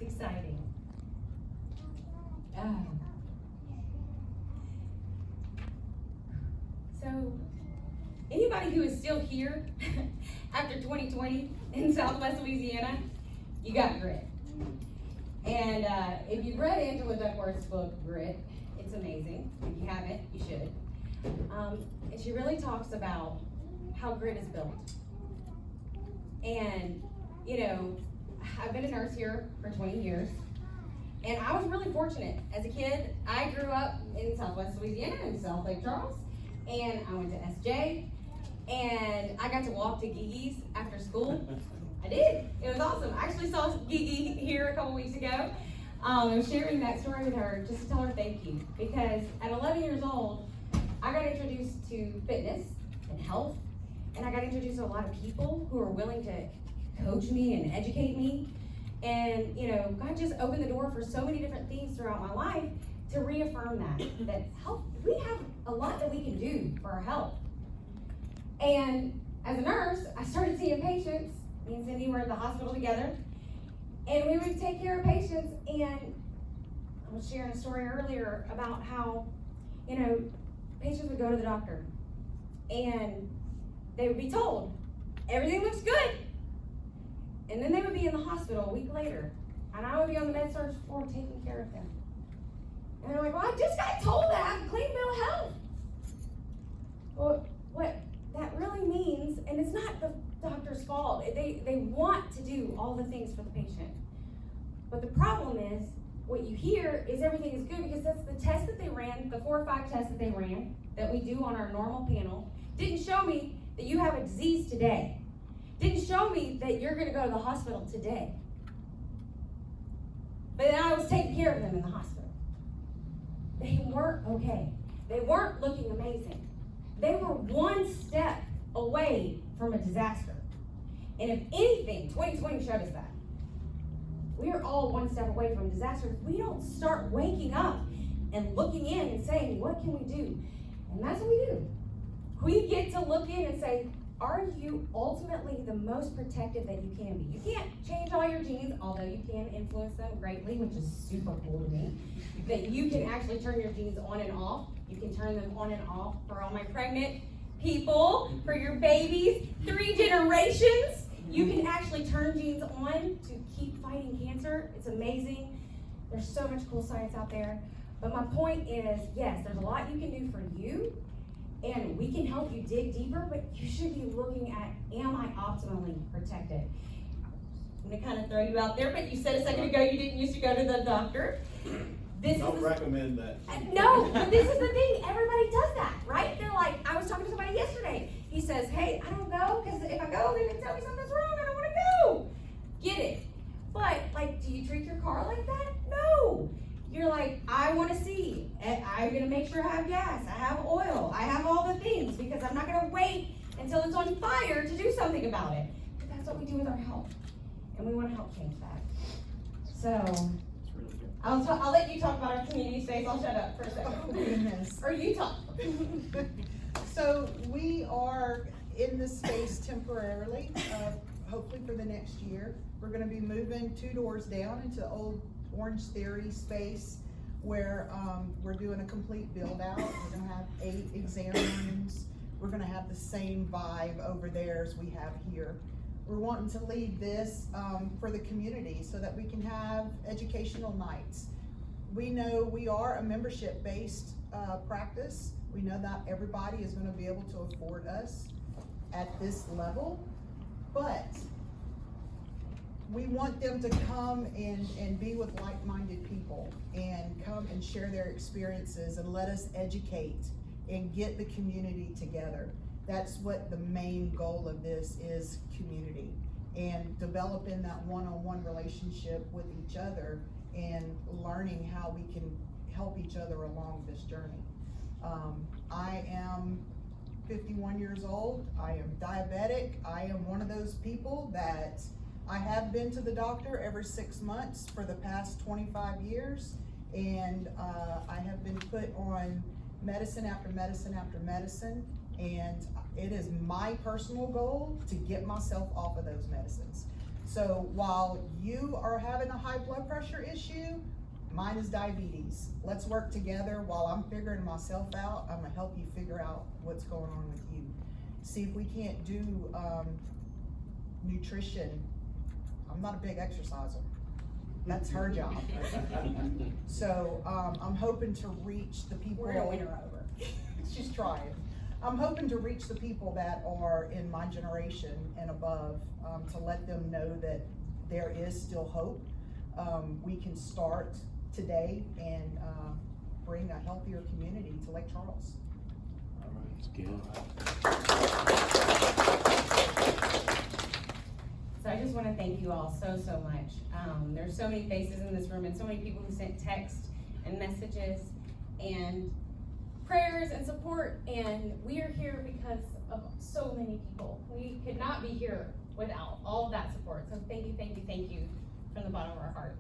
exciting. So, anybody who is still here after 2020 in Southwest Louisiana, you got grit. And if you've read Angela Duckworth's book, Grit, it's amazing. If you haven't, you should. And she really talks about how grit is built. And, you know, I've been a nurse here for 20 years. And I was really fortunate. As a kid, I grew up in Southwest Louisiana in South Lake Charles. And I went to SJ. And I got to walk to Gigi's after school. I did. It was awesome. I actually saw Gigi here a couple weeks ago. I was sharing that story with her just to tell her thank you. Because at 11 years old, I got introduced to fitness and health. And I got introduced to a lot of people who were willing to coach me and educate me. And, you know, God just opened the door for so many different things throughout my life to reaffirm that health, we have a lot that we can do for our health. And as a nurse, I started seeing patients. Me and Cindy were at the hospital together, and we would take care of patients. And I was sharing a story earlier about how, you know, patients would go to the doctor, and they would be told, everything looks good. And then they would be in the hospital a week later, and I would be on the med-surg floor taking care of them. And they're like, well, I just got told that I have a clean bill of health. Well, what that really means, and it's not the doctor's fault, they want to do all the things for the patient. But the problem is, what you hear is everything is good because that's the test that they ran, the 4 or 5 tests that they ran, that we do on our normal panel, didn't show me that you have a disease today. Didn't show me that you're gonna go to the hospital today. But then I was taking care of them in the hospital. They weren't okay. They weren't looking amazing. They were one step away from a disaster. And if anything, 2020 showed us that. We are all one step away from a disaster if we don't start waking up and looking in and saying, what can we do? And that's what we do. We get to look in and say, are you ultimately the most protected that you can be? You can't change all your genes, although you can influence them greatly, which is super cool to me. That you can actually turn your genes on and off. You can turn them on and off for all my pregnant people, for your babies, 3 generations. You can actually turn genes on to keep fighting cancer. It's amazing. There's so much cool science out there. But my point is, yes, there's a lot you can do for you, and we can help you dig deeper, but you should be looking at, am I optimally protected? I'm gonna kind of throw you out there, but you said a second ago you didn't used to go to the doctor. Don't recommend that. No, but this is the thing, everybody does that, right? They're like, I was talking to somebody yesterday. He says, hey, I don't go, because if I go, they're gonna tell me something's wrong, I don't wanna go. Get it. But, like, do you treat your car like that? No. You're like, I wanna see, I'm gonna make sure I have gas, I have oil, I have all the things, because I'm not gonna wait until it's on fire to do something about it. But that's what we do with our health, and we wanna help change that. So, I'll let you talk about our community space. I'll shut up for a second. Oh, goodness. Or you talk. So we are in this space temporarily, hopefully for the next year. We're gonna be moving 2 doors down into old Orange Theory space where we're doing a complete build out. We're gonna have 8 exam rooms. We're gonna have the same vibe over there as we have here. We're wanting to leave this for the community so that we can have educational nights. We know we are a membership-based practice. We know not everybody is going to be able to afford us at this level, but we want them to come and be with like-minded people and come and share their experiences and let us educate and get the community together. That's what the main goal of this is, community, and developing that one-on-one relationship with each other and learning how we can help each other along this journey. I am 51 years old. I am diabetic. I am one of those people that I have been to the doctor every 6 months for the past 25 years, and I have been put on medicine after medicine after medicine. And it is my personal goal to get myself off of those medicines. So while you are having a high blood pressure issue, mine is diabetes. Let's work together. While I'm figuring myself out, I'm gonna help you figure out what's going on with you. See if we can't do nutrition. I'm not a big exerciser. That's her job. So I'm hoping to reach the people. We're gonna win her over. She's trying. I'm hoping to reach the people that are in my generation and above, to let them know that there is still hope. We can start today and bring a healthier community to Lake Charles. All right. That's good. So I just want to thank you all so much. There's so many faces in this room and so many people who sent text and messages and prayers and support, and we are here because of so many people. We could not be here without all of that support. So thank you from the bottom of our heart.